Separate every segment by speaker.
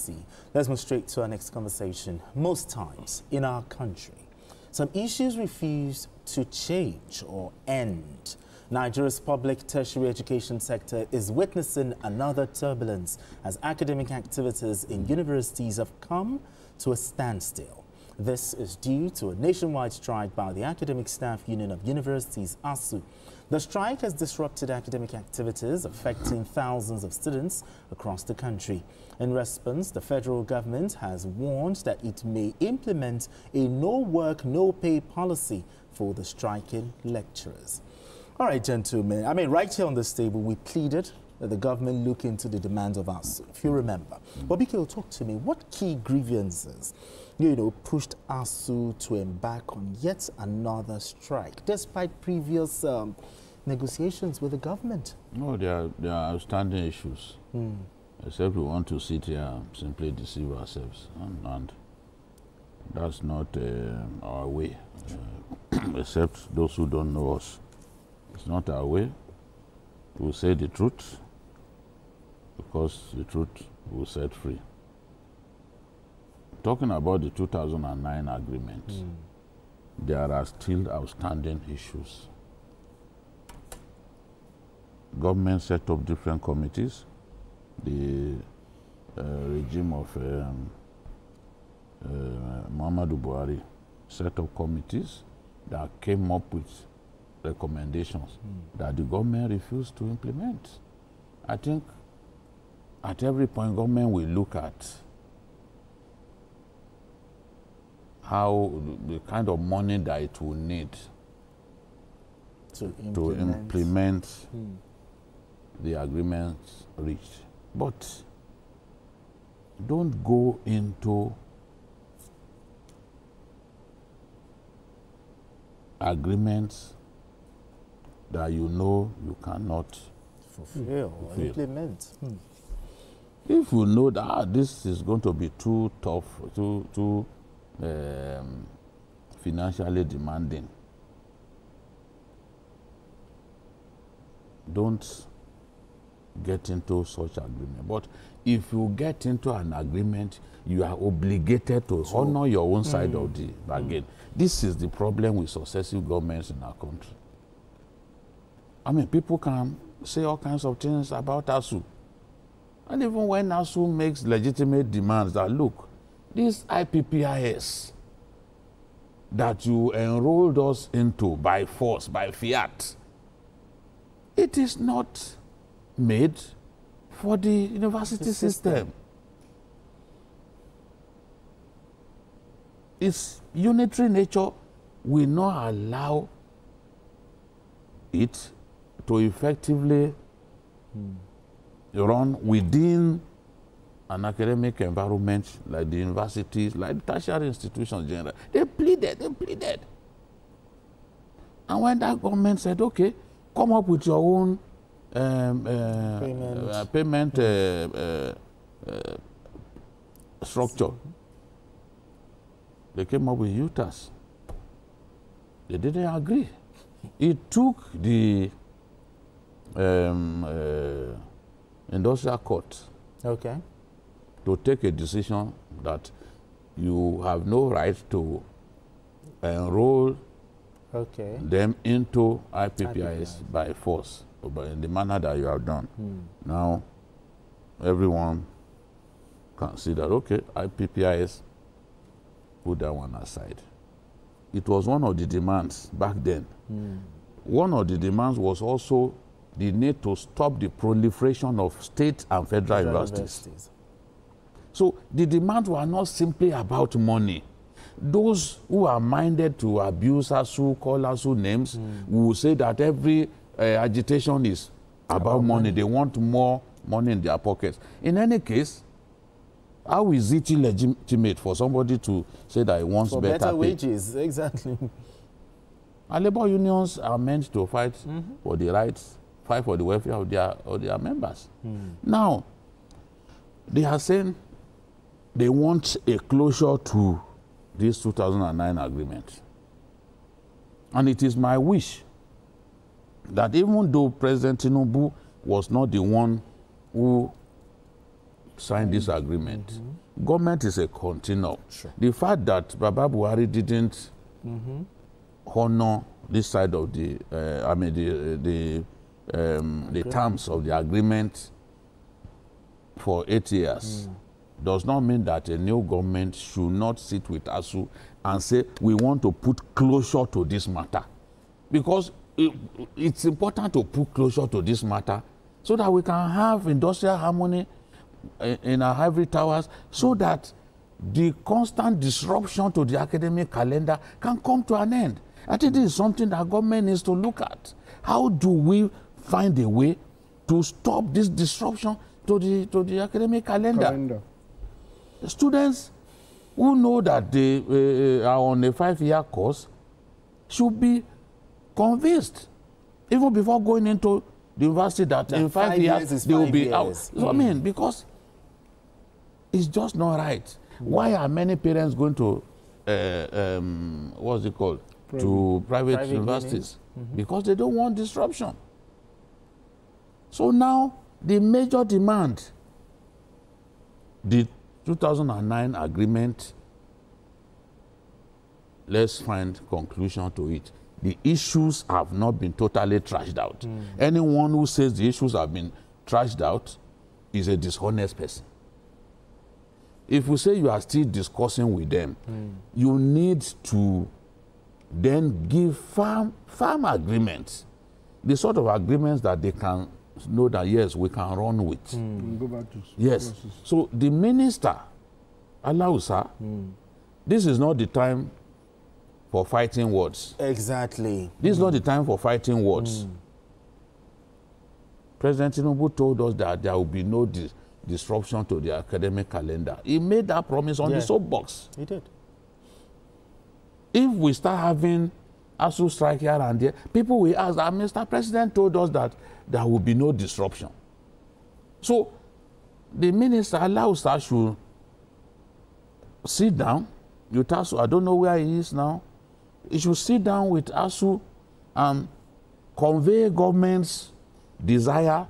Speaker 1: TVC. Let's move straight to our next conversation. Most times in our country, some issues refuse to change or end. Nigeria's public tertiary education sector is witnessing another turbulence as academic activities in universities have come to a standstill. This is due to a nationwide strike by the Academic Staff Union of Universities, ASUU. The strike has disrupted academic activities, affecting thousands of students across the country. In response, the federal government has warned that it may implement a no-work, no-pay policy for the striking lecturers. All right, gentlemen, I mean, right here on this table, we pleaded that the government look into the demands of ASUU, if you remember. But Bikio, talk to me, what key grievances, pushed ASUU to embark on yet another strike, despite previous negotiations with the government?
Speaker 2: No, there are outstanding issues. Except we want to sit here and simply deceive ourselves. And that's not our way. Except those who don't know us. It's not our way. We'll say the truth, because the truth will set free. Talking about the 2009 agreement, there are still outstanding issues. Government set up different committees. The regime of Muhammadu Buhari set up committees that came up with recommendations that the government refused to implement. I think at every point, government will look at how the kind of money that it will need to implement the agreements reached. But don't go into agreements that you know you cannot
Speaker 1: fulfill or implement.
Speaker 2: If you know that this is going to be too tough, too financially demanding, don't get into such agreement. But if you get into an agreement, you are obligated to honor your own side of the bargain. This is the problem with successive governments in our country. I mean, people can say all kinds of things about ASUU. And even when ASUU makes legitimate demands that, look, this IPPIS that you enrolled us into by force, by fiat, it is not made for the university system. Its unitary nature will not allow it to effectively run within an academic environment like the universities, like the tertiary institutions generally. They pleaded. And when that government said, okay, come up with your own payment structure, they came up with UTAS. They didn't agree. It took the industrial court to take a decision that you have no right to enroll them into IPPIS by force, but in the manner that you have done. Now, everyone can see that, okay, IPPIS, put that one aside. It was one of the demands back then. One of the demands was also the need to stop the proliferation of state and federal universities. So the demands were not simply about money. Those who are minded to abuse ASUU, call ASUU names, will say that every agitation is about money. They want more money in their pockets. In any case, how is it illegitimate for somebody to say that he wants better
Speaker 1: wages? Exactly.
Speaker 2: Our labor unions are meant to fight for the rights, fight for the welfare of their members. Now, they are saying they want a closure to this 2009 agreement. And it is my wish that even though President Tinubu was not the one who signed this agreement, government is a continuum.
Speaker 1: Sure.
Speaker 2: The fact that Baba Buhari didn't honor this side of the, the terms of the agreement for 8 years does not mean that a new government should not sit with ASUU and say, we want to put closure to this matter. Because it's important to put closure to this matter so that we can have industrial harmony in our ivory towers, so that the constant disruption to the academic calendar can come to an end. I think this is something that government needs to look at. How do we find a way to stop this disruption to the academic calendar? The students who know that they are on a 5-year course should be convinced, even before going into the university, that in 5 years they will be out. So, I mean, because it's just not right. Why are many parents going to, what's it called, to private universities? Because they don't want disruption. So now, the major demand, the 2009 agreement, let's find conclusion to it. The issues have not been totally trashed out. Anyone who says the issues have been trashed out is a dishonest person. If we say you are still discussing with them, you need to then give firm agreements, the sort of agreements that they can know that, yes, we can run with.
Speaker 3: Go back to
Speaker 2: yes. So the minister allows her. This is not the time for fighting words.
Speaker 1: Exactly.
Speaker 2: This is not the time for fighting words. President Tinubu told us that there will be no disruption to the academic calendar. He made that promise on the soapbox.
Speaker 1: He did.
Speaker 2: If we start having ASUU strike here and there, people will ask, Mr. President told us that there will be no disruption. So the minister allows us to sit down with ASUU. I don't know where he is now. He should sit down with ASUU and convey government's desire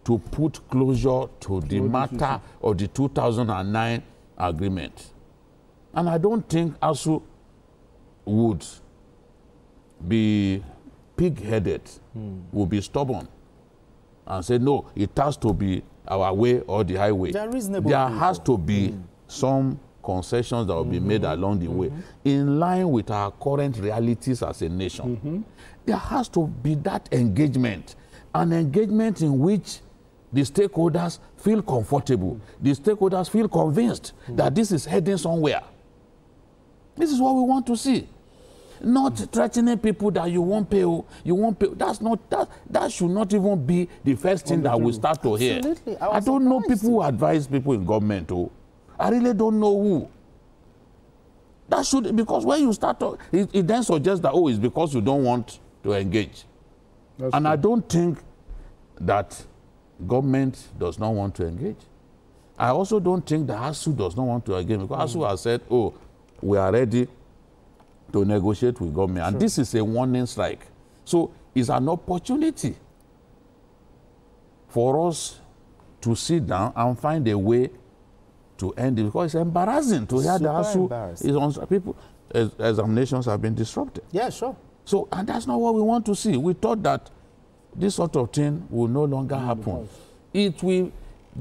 Speaker 2: to put closure to the matter of the 2009 agreement. And I don't think ASUU would be pig-headed, would be stubborn and say, no, it has to be our way or the highway. There has to be some concessions that will be made along the way in line with our current realities as a nation. There has to be that engagement, an engagement in which the stakeholders feel comfortable, the stakeholders feel convinced that this is heading somewhere. This is what we want to see. Not threatening people that you won't pay, you won't pay. That's not, that should not even be the first thing that we start to hear. I don't know people who advise people in government. I really don't know who. That should, because when you start to, it then suggests that, oh, it's because you don't want to engage. And true. I don't think that government does not want to engage. I also don't think that ASUU does not want to engage, because ASUU has said, oh, we are ready to negotiate with government. Sure. And this is a warning strike. So it's an opportunity for us to sit down and find a way to end it, because it's embarrassing to hear that ASUU is on people. Examinations have been disrupted.
Speaker 1: Yeah, sure.
Speaker 2: So, and that's not what we want to see. We thought that this sort of thing will no longer happen. It will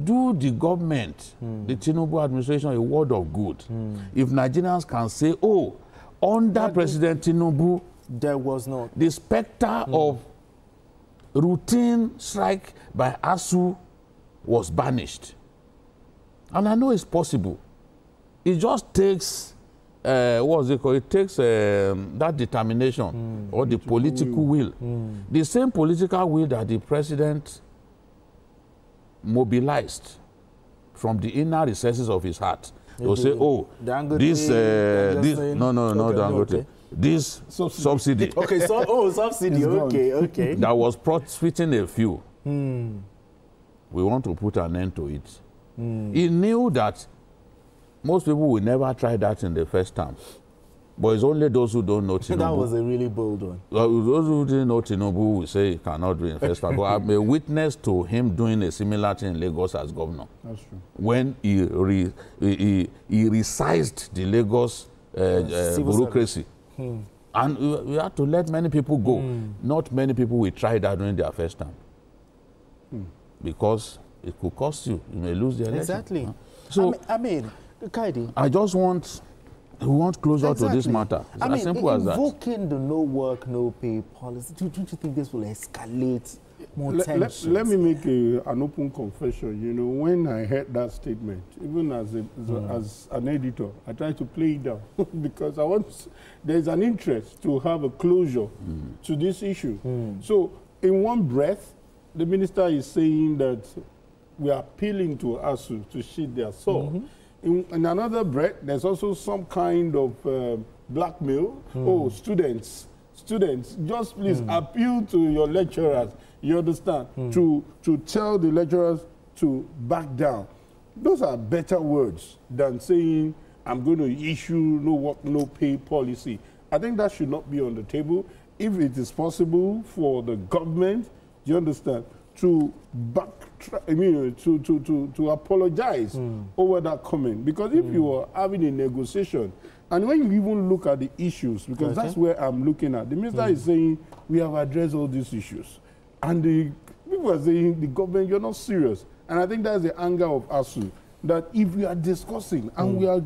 Speaker 2: do the government, the Tinubu administration, a word of good. If Nigerians can say, oh, under President Tinubu,
Speaker 1: there was no...
Speaker 2: the specter of routine strike by ASUU was banished. And I know it's possible. It just takes, what's it called? It takes that determination or the political will. The same political will that the president mobilized from the inner recesses of his heart. They'll say, oh, this subsidy.
Speaker 1: Okay, so, oh, subsidy, okay.
Speaker 2: That was sweeten a few. We want to put an end to it. He knew that most people will never try that in the first term. But it's only those who don't know Tinubu.
Speaker 1: That was a really bold one.
Speaker 2: Those who didn't know Tinubu will say he cannot do in first time. But I'm a witness to him doing a similar thing in Lagos as governor.
Speaker 3: That's true.
Speaker 2: When he resized the Lagos bureaucracy. And we had to let many people go. Not many people will try that during their first time. Because it could cost you. You may lose the election.
Speaker 1: Exactly.
Speaker 2: So,
Speaker 1: I mean, Kaidi,
Speaker 2: I just want closer to this matter. It's as simple as that.
Speaker 1: Invoking the no work, no pay policy, don't you think this will escalate more tensions?
Speaker 3: Let me make an open confession. You know, when I heard that statement, even as an editor, I tried to play it down because there's an interest to have a closure to this issue. So, in one breath, the minister is saying that we are appealing to ASUU to sheathe their sword. In another breath, there's also some kind of blackmail. Oh, students, just please appeal to your lecturers, you understand, to tell the lecturers to back down. Those are better words than saying, I'm going to issue no work, no pay policy. I think that should not be on the table. If it is possible for the government, you understand, to to apologize over that comment. Because if you are having a negotiation, and when you even look at the issues, because that's where I'm looking at, the minister is saying, we have addressed all these issues. And the people are saying, the government, you're not serious. And I think that's the anger of ASUU, that if we are discussing and we are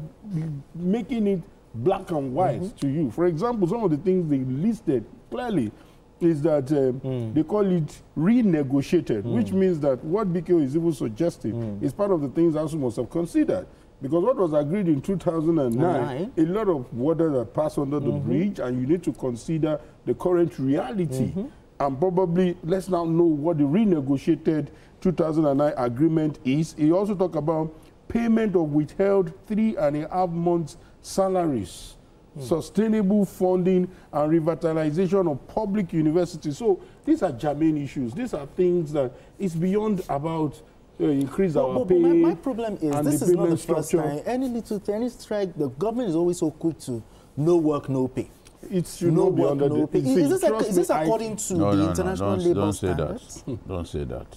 Speaker 3: making it black and white to you, for example, some of the things they listed clearly is that they call it renegotiated, which means that what BKO is even suggesting is part of the things ASUU must have considered. Because what was agreed in 2009, a lot of water that passed under the bridge, and you need to consider the current reality. And probably, let's now know what the renegotiated 2009 agreement is. He also talked about payment of withheld 3.5 months salaries, sustainable funding, and revitalization of public universities. So these are germane issues. These are things that it's beyond about increase our pay.
Speaker 1: But my problem is this is not the first time. Any strike, the government is always so quick to no work, no pay.
Speaker 3: It should not be under the pay.
Speaker 1: Is this according to the international labor standards?
Speaker 2: Don't say that.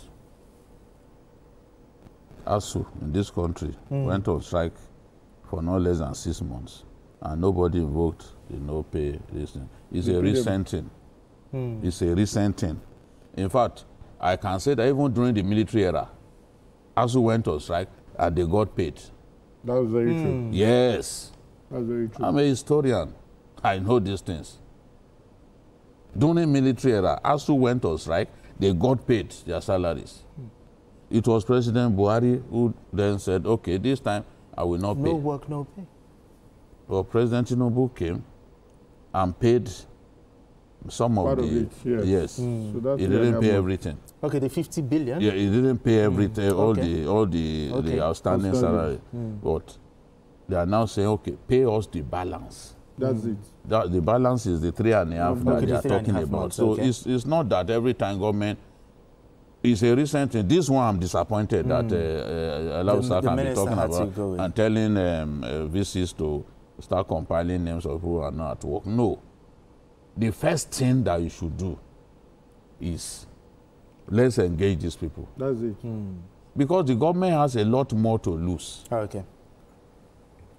Speaker 2: ASUU in this country went on strike for no less than 6 months, and nobody invoked the no pay reason. It's a recent thing. It's a recent thing. In fact, I can say that even during the military era, ASUU went on strike and they got paid.
Speaker 3: That was very true.
Speaker 2: Yes.
Speaker 3: That's very true.
Speaker 2: I'm a historian. I know these things. During military era, ASUU went on strike, they got paid their salaries. It was President Buhari who then said, okay, this time I will not pay.
Speaker 1: No work, no pay.
Speaker 2: Well, President Tinubu came and paid some
Speaker 3: part
Speaker 2: of
Speaker 3: it,
Speaker 2: yes.
Speaker 3: So that's
Speaker 2: he didn't pay everything.
Speaker 1: Okay, the 50 billion?
Speaker 2: Yeah, he didn't pay everything, all the outstanding salary. But they are now saying, okay, pay us the balance.
Speaker 3: That's it.
Speaker 2: The balance is the 3.5 that they are talking about.
Speaker 1: Months,
Speaker 2: so it's not that every time government. It's a recent thing. This one I'm disappointed that Alausa can be talking about and telling VCs to start compiling names of who are not at work. No. The first thing that you should do is let's engage these people.
Speaker 3: That's it.
Speaker 2: Because the government has a lot more to lose.
Speaker 1: Okay.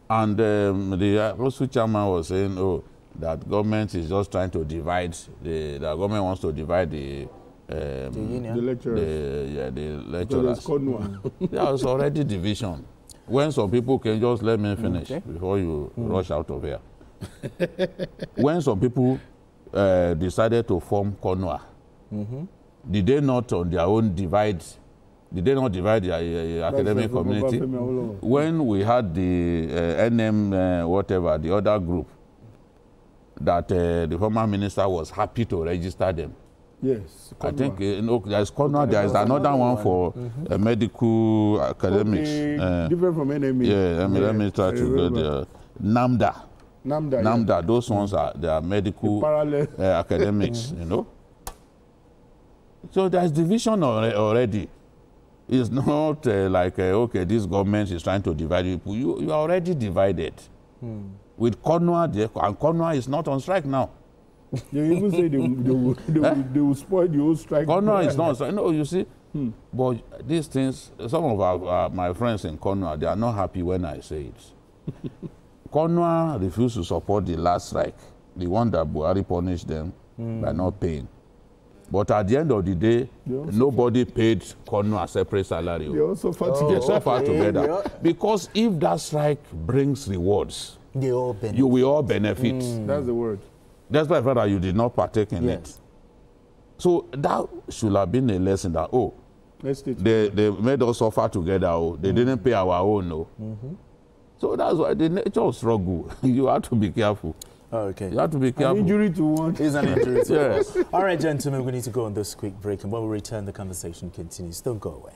Speaker 2: And the ASUU chairman was saying, oh, that government is just trying to divide, the government wants to divide the
Speaker 1: union?
Speaker 3: The lecturers.
Speaker 2: The lecturers.
Speaker 3: There
Speaker 2: was already division. When some people can just let me finish before you rush out of here. When some people decided to form CONUA, did they not on their own divide? Did they not divide the academic community? When we had the NM whatever, the other group, that the former minister was happy to register them.
Speaker 3: Yes.
Speaker 2: I think there's CONUA, there's another one for medical academics.
Speaker 3: Okay. Different from NME.
Speaker 2: Yeah, let me try to get the NAMDA, those ones they are medical parallel academics, you know. So there's division already. It's not like, okay, this government is trying to divide people. You are already divided. with Konwa there, and Konwa is not on strike now.
Speaker 3: They even say they will spoil the whole strike.
Speaker 2: Konwa is not on strike. No, you see. But these things, some of my friends in Konwa, they are not happy when I say it. Konwa refused to support the last strike, the one that Buhari punished them by not paying. But at the end of the day, nobody paid Konwa a separate salary.
Speaker 3: They also suffer
Speaker 2: together. Because if that strike brings rewards, you will all benefit.
Speaker 3: That's the word.
Speaker 2: That's why I felt that you did not partake in it. So that should have been a lesson that, they made us suffer together. They didn't pay our own. So that's why the nature of struggle, you have to be careful.
Speaker 1: Okay.
Speaker 2: You have to be careful.
Speaker 3: An injury to one.
Speaker 1: Is an injury to one. All right, gentlemen, we need to go on this quick break. And when we return, the conversation continues. Don't go away.